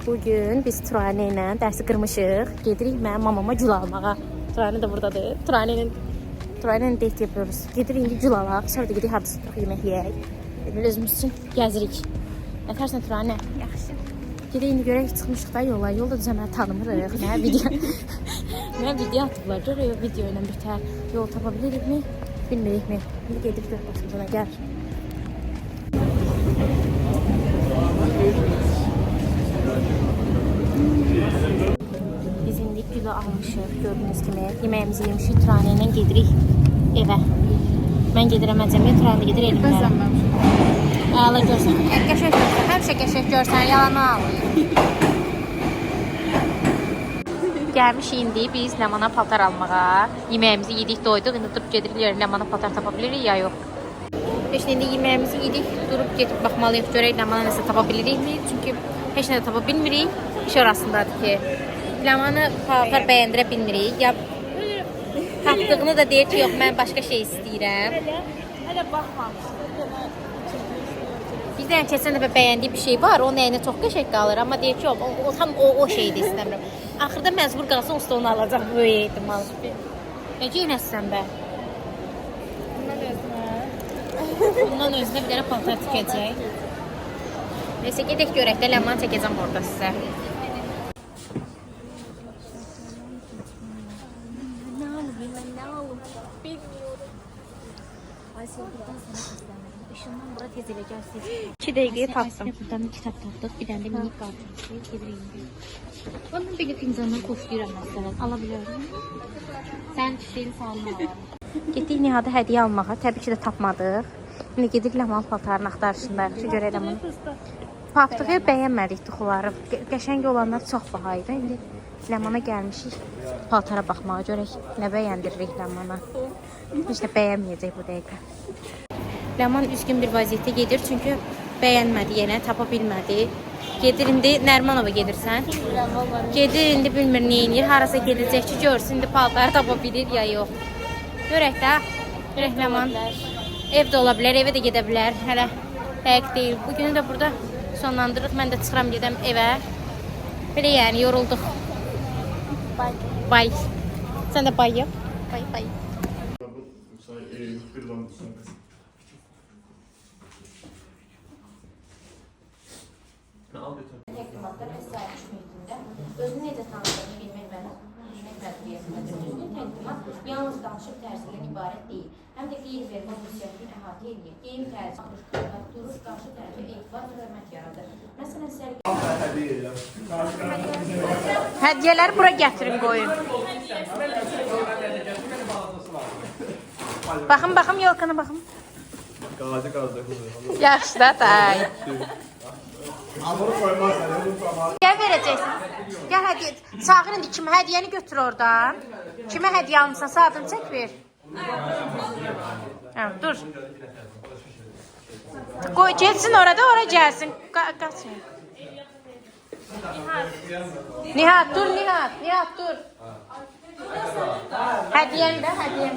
Bugün biz Turanə ilə dərsi qırmışıq. Gedirik mənim mamama gül almağa. Turanə də buradadır. Turanə ilə date yapıyoruz. Gedirik indi gül alaq. Sonra da gedirik hardasa oturaq yemək yeyək. Özümüz üçün gəzirik. Nətərsən Turanə? Yaxşı. Gedirik indi görək çıxmışıq da yola. Yolda düzə məni tanımırıq. Nə video atıblar. Görək o video ilə bir tər yol tapa bilirikmi? Bilmirikmi? İndi gedib görək başımıza nə gəlir. Biz indi gülü almışıq, gördüyünüz kimi. Yeməyimizi yemişik, Turanə ilə gedirik evə. Mən gedirəm əcəmiyə, Turanə gedir elimlə. Əla görsən, qəşək görsən, həmişə qəşək görsən, yalanı almayın. Gəlmiş indi biz Ləmana paltar almağa. Yeməyimizi yedik, doyduq, indi durub gedirik, Ləmana paltar tapa bilirik ya yox. Heç indi yeməyimizi yedik, durub gedib baxmalıyıq, görək Ləmana nəsə tapa bilirikmi? Çünki heç nə də tapa bilmirik. İş orasındadır ki, Ləmanı paltar bəyəndirə bilmirik. Ya tapdığını da deyir ki, yox, mən başqa şey istəyirəm. Hələ baxmamışdım. Bizdən keçən dəfə bəyəndiyi bir şey var, onun əyinə çox qəşəng qalır. Amma deyir ki, yox, o tam o şeydir istəmirəm. Axırda məcbur qalsa usta onu alacaq, böyük ehtimal. Necə yenəsən bə? Bundan özünə bir dənə paltar tikəcək. Neyse, gedək görək də Ləmanı çəkəcəm orada sizə. Işından bura tez elə gəlsiniz. 2 dəqiqəyə tapdım. Buradan kitab tapdıq. Bir dənə də minik qartımız. Ondan belə fincandan xoşlayıram məsələn. Ala bilərəm. Sən şeyin salına alalım. Getdik Nihadə hədiyyə almağa. Təbii ki də tapmadıq. İndi gedirik Ləmanın paltarını axtarışındayıq. Şu görək Ləmanı. Tapdığı bəyənmədik duxuları. Qəşəng olanlar çox baha idi. İndi Ləmana gəlmişik. Paltara baxmağa görək. Nə bəyəndiririk Ləmana. Heç nə bəyənməyəcək bu dəqiqə. Ləman üzgün bir vəziyyətə gedir. Çünki bəyənmədi yenə, tapa bilmədi. Gedir indi Nərmanova gedirsən. Gedir indi bilmir nə edir. Harasa gedəcək ki, görsün indi paltarı tapa bilir ya yox. Görək də. Görək Ləman. Evdə ola bilər, evə də gedə bilər. Hələ dəqiq deyil. Bugünü də burada sonlandırırıq. Mən də çıxıram gedəm evə. Belə yəni yorulduq. Bay. Sən də bay yap. Bay. Təqdimatlar və səhiyyə mühitində özünü necə tanıdığını bilmək və mədəniyyətində düzgün təqdimat yalnız danışıq tərzindən ibarət deyil. Həm də qeyri-verbal ünsiyyətini əhatə edir. Geyim tərzi, duruş, qarşı tərəfə etibar və hörmət yaradır. Məsələn, hədiyyələri bura gətirin, qoyun. Baxın, yolkana baxın. Yaxşı da, tay. Gəl verəcəksin. Gəl hədiyyə. Çağır indi kimi hədiyyəni götür oradan. Kimə hədiyyə almışsan, saatını çək ver. Dur. Qoy, gəlsin orada, ora gəlsin. Qaçın. Nihat, dur Nihat. Nihat, dur. Hədiyyən də, hədiyyən.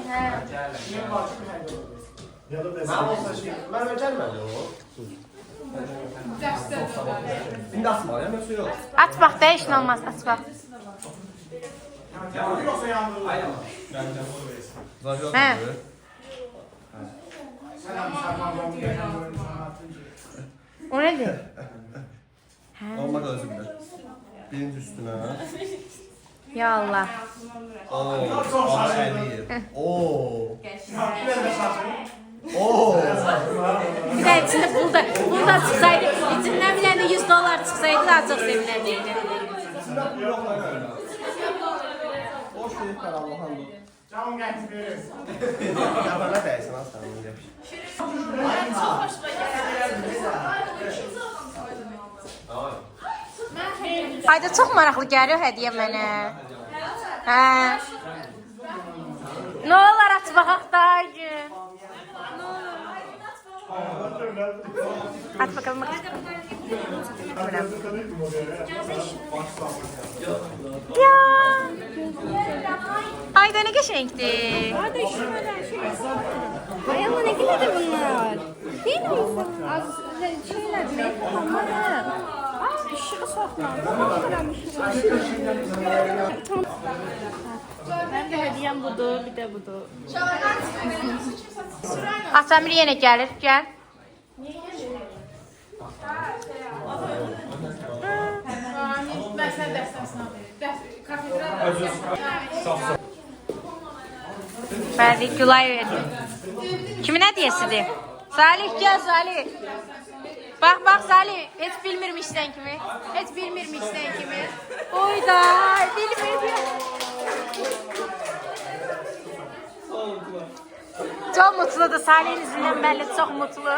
Mən gəlmədi o. İndi asma ya, mən su yox. Aç bax, dəyişin olmaz, aç bax. O nədir? Olmaq özümdə. Birinci üstünə. Ya Allah. Aha eləyir. Bir də içində bulda çıxsaydı, içindən bir də $100 çıxsaydı daha çox sevinəcəkdi. O şey var Allah'ın. Canım gətirir. Yabana dəysin aslanım demiş. Ayda çox maraqlı gəlir hədiyyə mənə. Hə. Nə olar aç baxaq da gün. Aç bakalım. Ya. Ayda ne qəşəngdir. Hadi şöyle şey. Ay ama ne kadar bunlar. Değil mi insan? Az şeyler mi? Tamam. İşığı soxma. Mən də hediyəm budur, bir də budur. Asamir yenə gəlir, gəl. Bəli, Gülay verdi. Kimin hədiyəsidir? Salih, gəl Salih. Bax Salih, heç bilmirmişsən kimi. Heç bilmirmişsən kimi. Oyda, bilmirdim. Çok mutludur. Salih'in üzündən belli, çok mutlu.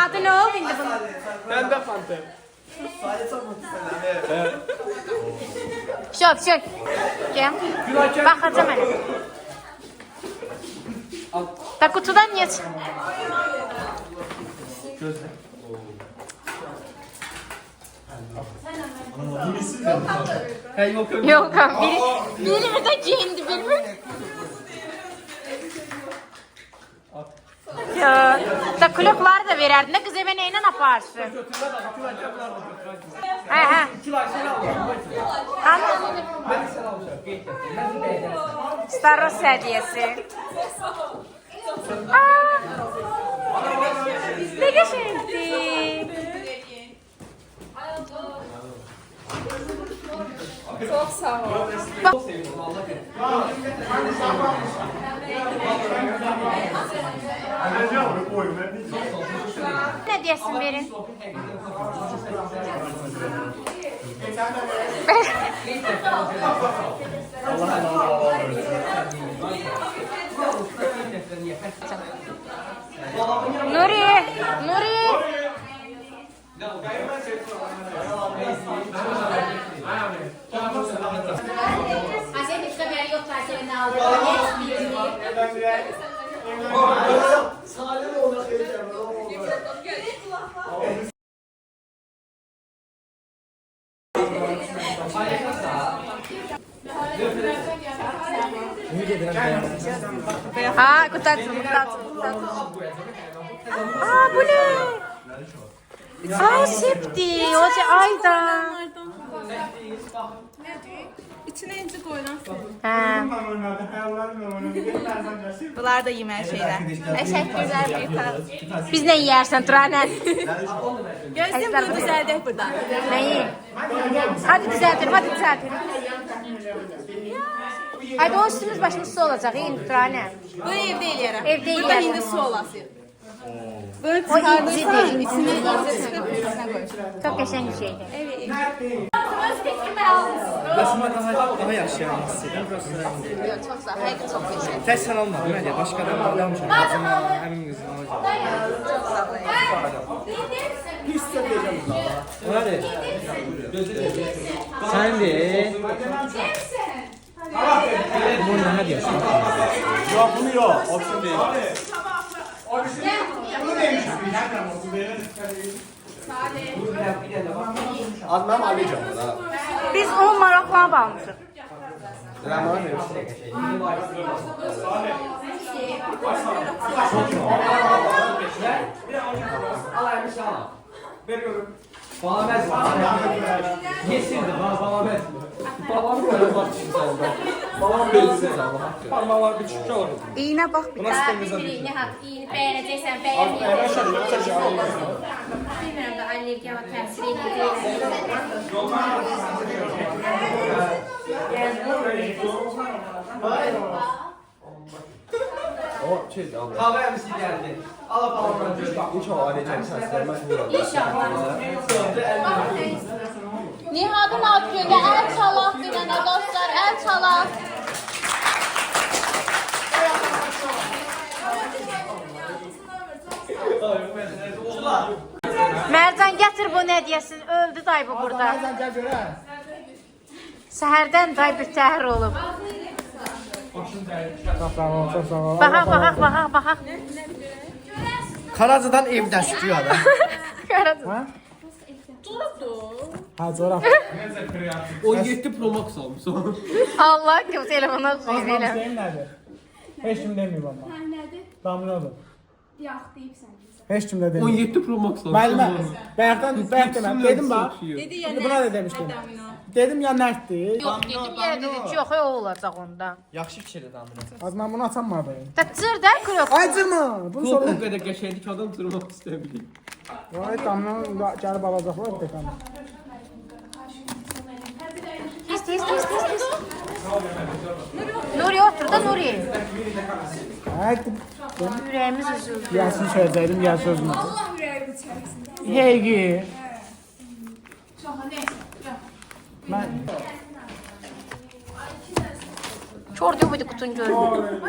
Adı ne oldu indi bunun? Ben de Fanta. Sadece çok mutlu sen. Şök. Gel. Bakacağım hele. Da kutudan niye çıktı? Gözle. Yok. Yok abi. Biri de giyindi bilmiyorum. Ya, da kulaklar da vererdin de kız eve neyle yaparsın? He. Anladım. Staros hediyesi. Aa, ne geçerdi? Çox sağ ol. Ne diyorsun verin? Nuri. Aşağıya bir kamera yok parçalarını aldım. Ha, kutarsın. Aa, bu ne? Aa, septi. O şey ayda. İçinə inci qoyulan. Ha. Bunlar da yeməli şeylər. Təşəkkürlər Meytan. Biz ne yersen Turanen? Gözüm bunu düzəldək burada. Neyi? Hadi düzeltelim. Hadi o üstümüz başımız su olacak. İyi Turanen. Bunu evdə eləyərəm. Evdə Burada eləyərəm. indi su olası. Bunu O incidir. çıxardırsan, içinə inci sıxıb üstünə qoyursan. Çok geçen bir şeydi. Başıma daha yaşayan istedim. Yox, çox sağ ol. Həqiqətən çox qəşəng. Tək sən almadın hə? Başqa da almışam. Bacıma, əmin qızıma olacaq. Çox sağ ol. Pis söyləyəcəm ona. Hadi. Sən de. Bunu nə deyirsən? Yox, bunu yox. Opsiyon deyil. Adnan alacağım da. Biz 10 marakla bağımızı. Ramazan Bana ver. Yesildi bana ver. Babam böyle bak şimdi salda. Babam belli parmalar bir çıkıyor orada. İğne bak bir Nasıl temizler? İğne hak. İğne beğeneceksen beğenmeyeceksen. Bilmiyorum da allergiye bak təsir ediyor. O şey aldı. Kahve emsi geldi. Al babamdan gördük. İnşallah arayacağım seslerime vuralım. İnşallah. Nihat'ın alt günü el çalak bilene dostlar el çalak. Mercan getir bu hediyesini. Öldü dayı bu burada. Səhərdən dayı bir təhər olub. Baxaq. Karaca'dan evden çıkıyor adam. Qaradı. Ha zoraf. 17 Pro Max almışım. Allah kim telefona koyub elə. Benim nerede? Heç kim demiyor bana. Nədir? Damla olur. Yox, deyib sən. Heç kim də demir. 17 Pro Max var. Müəllimə, bayaqdan deməm. Dedim bax. Dedi ya Buna da demişdim. Dedim ya nərtdir. Yox, dedim yenə dedim ki, yox, o olacaq onda. Yaxşı fikirdir Damir. Az mən bunu açamadım. Təcür də krok. Acıma. Bunu Bu sonra. qədər qəşəngdir ki, adam durmaq istəmir. Vay damla gəlib alacaqlar dedim. Pis. Nuri otur da Nuri. Hadi. Ürəyimiz üzüldü. Yasin söyləyəcəydim, ya sözümü. Allah ürəyimi çəksin. Heygi. Mən Çordu buydu qutun gördü.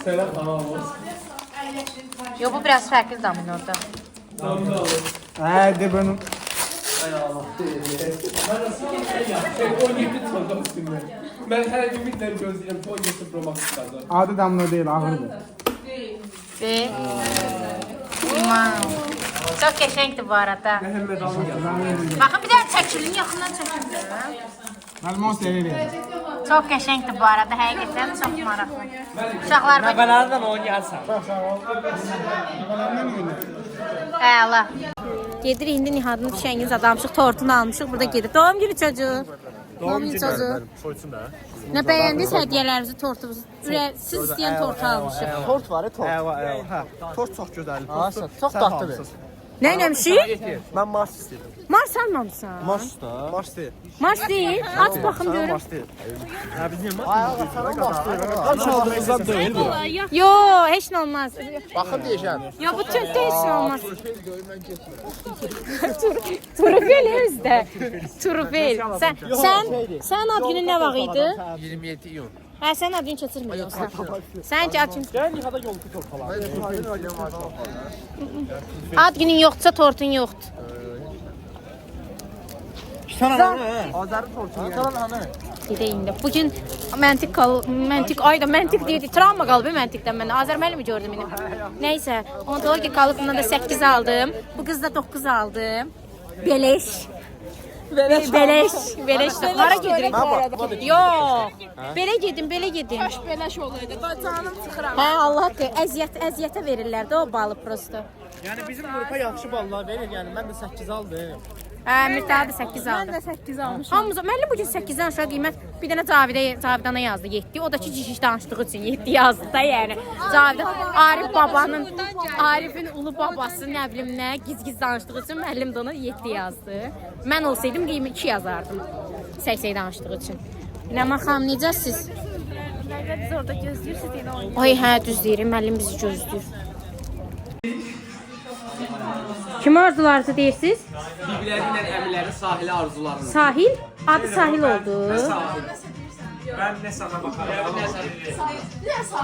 Selam tamam. Yo, bu biraz fərqli damın orada. hadi bunu. Ay Allah. Mən 17 çıxacaq üstündən. Mən hər gün ümidlə gözləyirəm ki 17 Pro Max çıxacaq. Adı damla deyil, ağırdır. Ve... Wow. Çok qəşəngdir bu arada. Məhəmməd Ali. Baxın, bir daha çəkilin, yaxından çəkilin. Mən onu seviyorum. Çox qəşəngdir bu arada, həqiqətən çox maraqlı. Uşaqlar bak. Nəqalardan oynayarsan. Əla. Gedirik indi Nihadın düşənginiz adammışıq, tortunu almışıq, burada gedir. Doğum günü çocuğu. Doğum günü çocuğu. Nə bəyəndiniz hədiyyələrinizi, tortunuzu? Siz istəyən tortu almışıq. Tort var, tort. Hə, tort çox gözəldir. Çox tatlıdır. Nə eləmişik? Mən Mars istəyirdim. Mars almamısan. Mars da. Mars deyil. Mars deyil. Aç baxım görüm. Mars deyil. Hə, biz niyə Mars deyil? Kaç aldığınızdan deyil bu. Yo, heç nə olmaz. Baxın deyəcəm. Ya bu çöpdə heç nə olmaz. Turufel özdə. Turufel. Sən ad günün nə vaxt idi? 27 iyun. Hə, sən ad günü keçirmiyorsan. Sən ad günün. Gəl yıxada yolu tut falan. Ad günün yoxdursa tortun yoxdur. Azəri tortunu. Salam hanı? Gedək indi. Bugün məntiq deyildi. Travma qalıb məntiqdən mən. Azər müəllimi gördüm indi. Nəysə, ontologiya kalıbından da 8 aldım. Bu qızda 9 aldım. Beleş. Beleş. Hara gedirik? Yox. Belə gedim. Kaş beleş olaydı. Canım çıxıram. Hə, Allah ki, əziyyətə verirlər də o balı prosto. Yəni bizim qrupa yaxşı ballar verir. Yəni mən də 8 aldım. Hə, Mirtədə 8 aldı. Mən də 8 almışam. Hamımıza müəllim bugün 8-dən aşağı qiymət bir dənə Cavidana yazdı 7. O da ki ciş danışdığı üçün 7 yazdı da yəni. Cavid Arifin ulu babası nə bilim nə giz danışdığı üçün müəllim də ona 7 yazdı. Mən olsaydım qiymət 2 yazardım. 80 danışdığı üçün. Ləman xanım necəsiz? Biz orada gözləyirsiniz yenə oynayın. Ay hə, düz deyirəm, müəllim bizi gözləyir. Kim arzularınızı deyirsiniz? Bibilərlə əmilərin sahilə arzularını. Sahil? Adı Sahil oldu. Ben ne sana bakarım.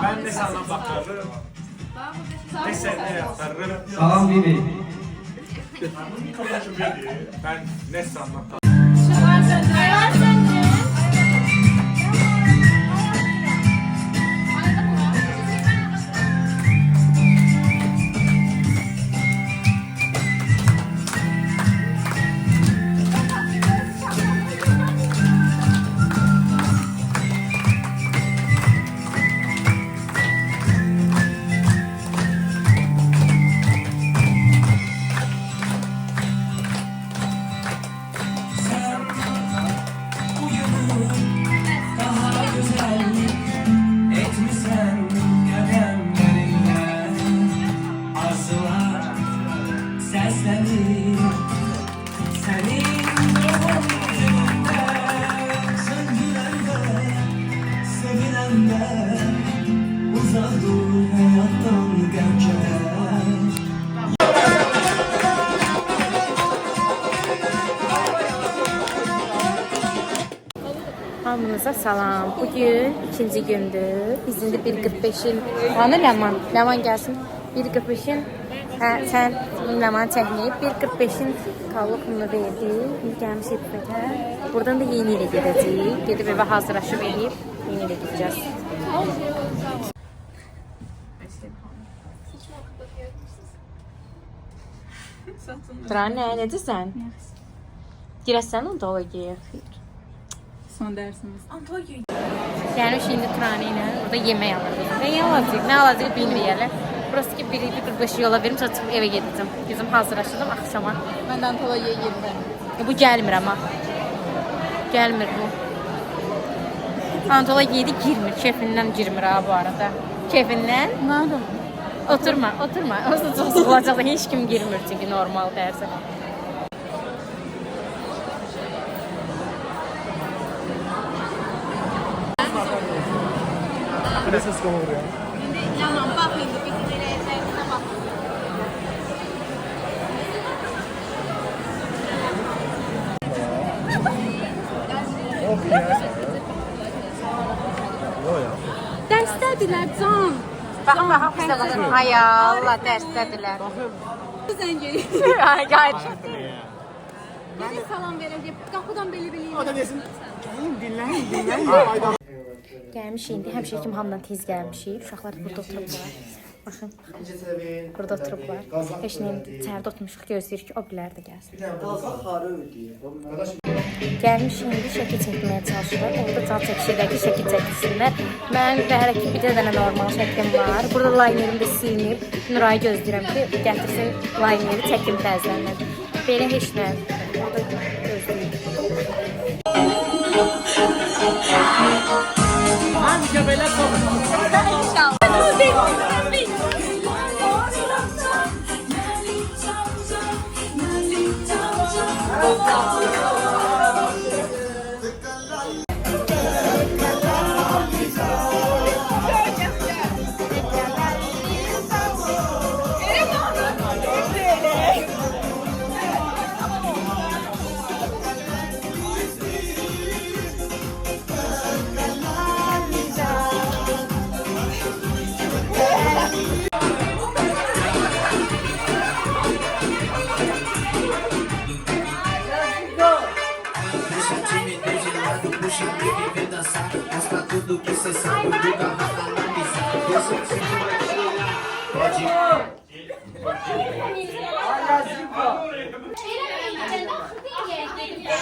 Ben ne sana bakarım. Ne sana yaparım. Salam bibi. Ben ne sana Hamınıza salam. Bugün ikinci gündür. Bizim de 1.45'in... Anı Ləman gəlsin. 1.45'in... Hə, sən Ləman çəkməyib. 1.45'in kallokumunu verdi. İndi gəlmişik bufetə. Buradan da yeni ilə gedəcəyik. Gedib evə hazırlaşıb eləyib. Yeni ilə gedəcəz. Turan, necəsən? Girəsən ontologiyaya. Son dersimiz. Gəlmiş indi Turanı ilə burada yemək alırıq. Nə alacaq bilməyələr. Burası ki bir 45 yola verim, sonra çıxıb evə gedəcəm. Bizim hazırlaşdım axşama. Mən Antologiya girdim. Bu gəlmir amma. Gəlmir bu. Antola yedi girmir. Kefindən girmir ha bu arada. Kefindən. Nədir? Oturma, oturma. O da çox sıxılacaq. Heç kim girmir çünki normal dərsə. Princess kommer ya. Yaman bax indi bizim eləyəcəyimizə bax. Dərsdədirlər can. Bax, bax, bizə baxın. Ay Allah, dərsdədirlər. Sən gəl. Ay, qayıt. Bizə salam verəcək. Qapıdan belə-belə. O da desin. Dinləyin. Gəlmişik indi, həmişə kimi hamıdan tez gəlmişik. Uşaqlar burada oturublar. Baxın, burada oturublar. Heç nə içəridə oturmuşuq, gözləyirik ki, o bilər də gəlsin. Gəlmişik indi, şəkil çəkməyə çalışırlar. Orada can çəkişirlər ki, şəkil çəkilsinlər. Mən və hələ ki, bir dənə normal şəklim var. Burada laynerim də silinib. Nurayı gözləyirəm ki, gətirsin layneri, çəkim təzələnir. Belə heç nə. Orada gözləyirəm. Hamıca belə soruşur.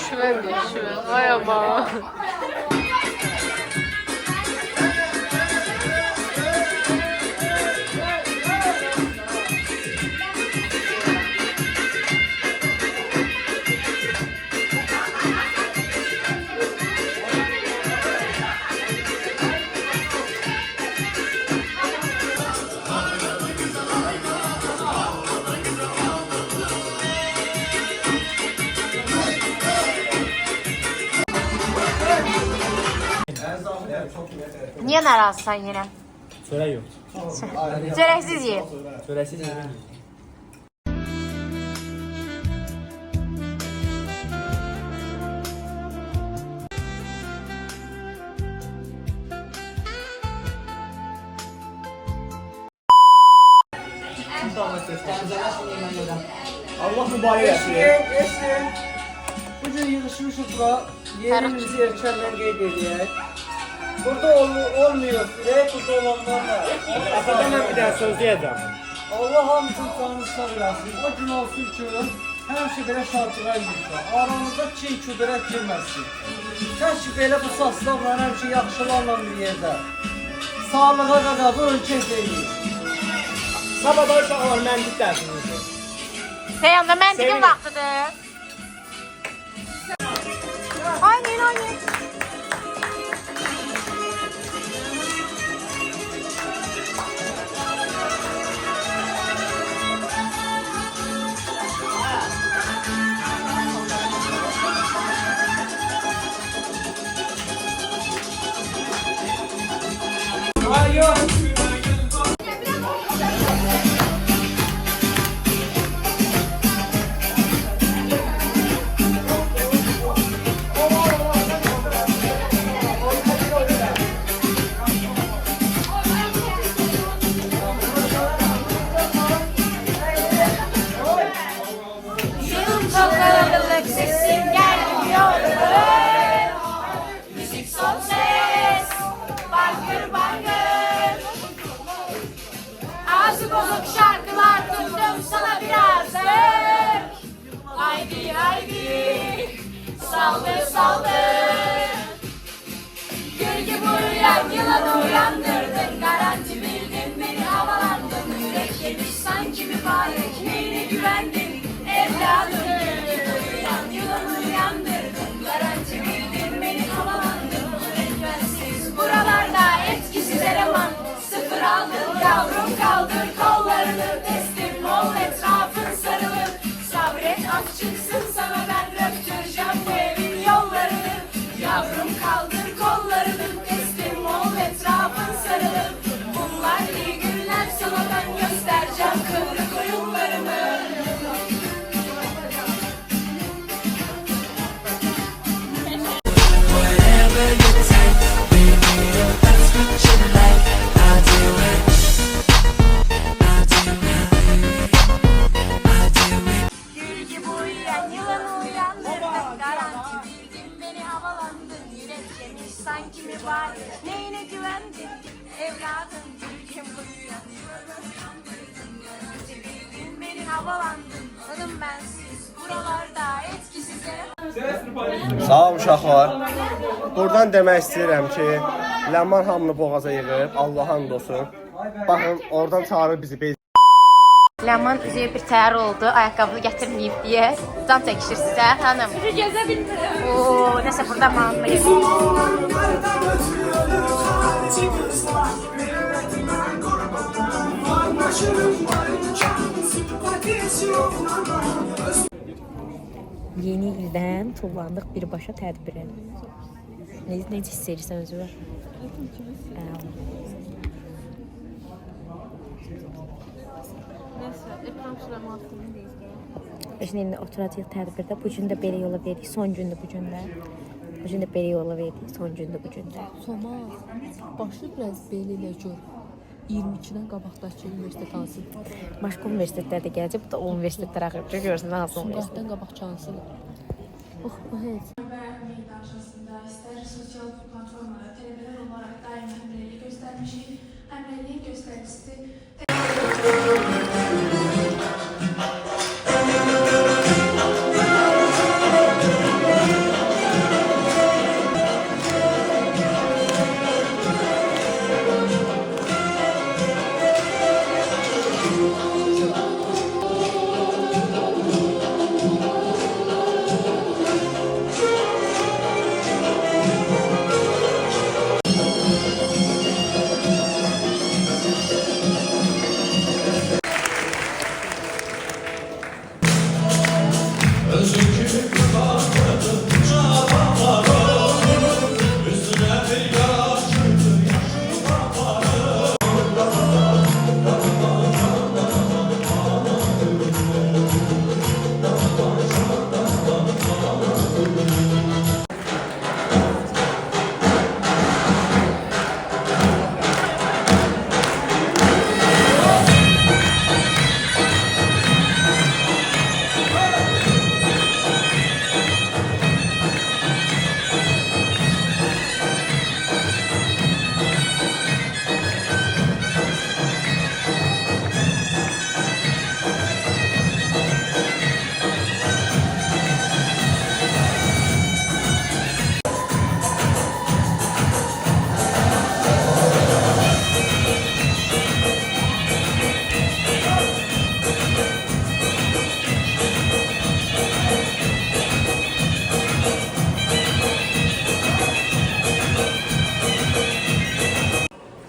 Şöyle, vay ama. Niye narazısan yine? Çörək yox. Çöreksiz ye. Çörəksiz yedim. Allah mübarək etsin. Esin. Bugün yığışmışıq bura. Yerimizi erkənlər qeyd edək. Burada olmuyor. Burada olanlarla. Atada mən bir dənə söz deyəcəm. Allah hamısını canını sağ eləsin. O gün olsun ki, həmişə belə şarkılar yürür. Aranızda kin küdürət girməsin. Kəşki belə bu saçlarla həmişə yaxşılarla bir yerdə. Sağlığa qədər bu ölkə deyil. Sabahda uşaqlar məntiq dərsiniz. Seyanda məntiqin vaxtıdır. Aynen, aynen. Sağ ol uşaqlar. Buradan demək istəyirəm ki, Ləman hamını boğaza yığıb, Allah'a and olsun. Baxın, oradan çağırır bizi. Ləman üzüyə bir təyar oldu, ayaqqabını gətirməyib deyə. Can çəkişir sizə, xanım. Üzü gəzə bilmirəm. Oo, nəsə burada manmayım. Yeni ildən tullandıq birbaşa tədbirə. Necə hiss edirsən özünü? Şimdi oturacağıq tədbirdə. Bu gün də belə yola verdik. Son gündür bu gün də. Bu gün də belə yola verdik. Son gündür bu gün də. Soma, başı biraz belə elə gör. 22-dən qabaqdakı universitet hansı? Başqa universitetlər də gələcək. Bu da o universitetlər axırca görsən hansı universitet. Sumqatdan qabaq hansı? Oh, bu heç. Meydançasında istər sosial platformada tələbələr olaraq daim həmrəylik göstərmişik. Həmrəyliyin göstəricisi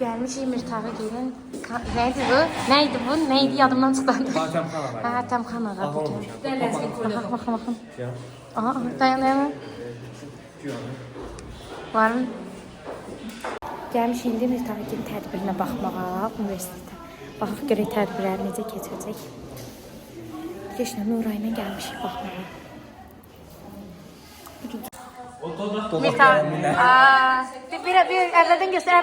Gəlmişik Mirtağı gelin. Neydi bu? Neydi bu? Neydi yadımdan çıxdı. Hatəmxan ağa. Baxın. Aha, dayan. Var mı? Gəlmiş indi Mirtağı gelin tədbirinə baxmağa universitetə. Baxaq görək tədbirlər necə keçəcək. Keçən Nurayla gəlmişik baxmağa. Mirtağı. Bir əvvəldən göstər.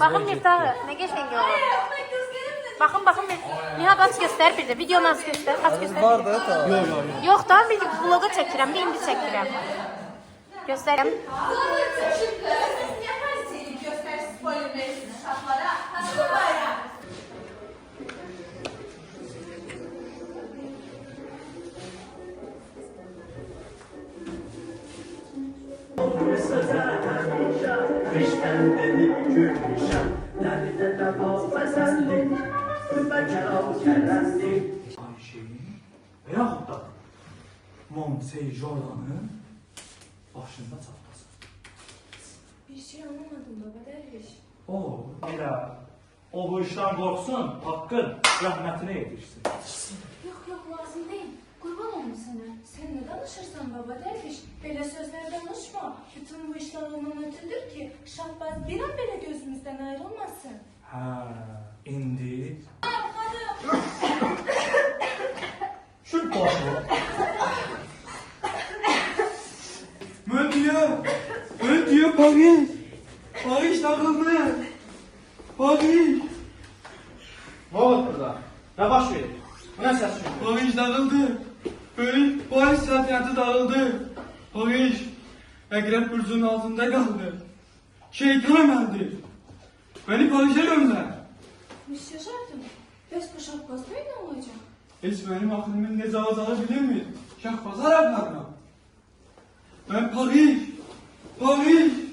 Baxın Mirtağı, nə qəşəng olur. Baxın. Nihat aç göstər bir də. Videonu aç göstər. Var da ta. Yox da, bir vloga çəkirəm, bir indi çəkirəm. Göstərəm. Veyahut da Montsey Jordan'ın başında çatlasın. bir şey anlamadım baba derviş. O bu işten korksun, hakkın rahmetine yetişsin. Yok lazım değil. Kurban olun sana. Sen ne danışırsan baba derviş? Böyle sözler danışma. Bütün bu işler ondan ötüdür ki Şahbaz bir an bile gözümüzden ayrılmasın. Ha, indi. Şu başı. Ben diyor Paris. Paris takıldı. Paris. Ne olur burada? Ne baş verir? Bu ne ses şimdi? Paris dağıldı. Paris siyaseti dağıldı. Paris Ekrep Burcu'nun altında kaldı. Şeytan emeldi. Beni Paris'e gönder. Müslü Şartım, biz bu Şahbaz Bey ne olacak? Hiç benim aklımın ne cevaz alabilir mi? Şahbazar yaparım. Ben Paris. Paris.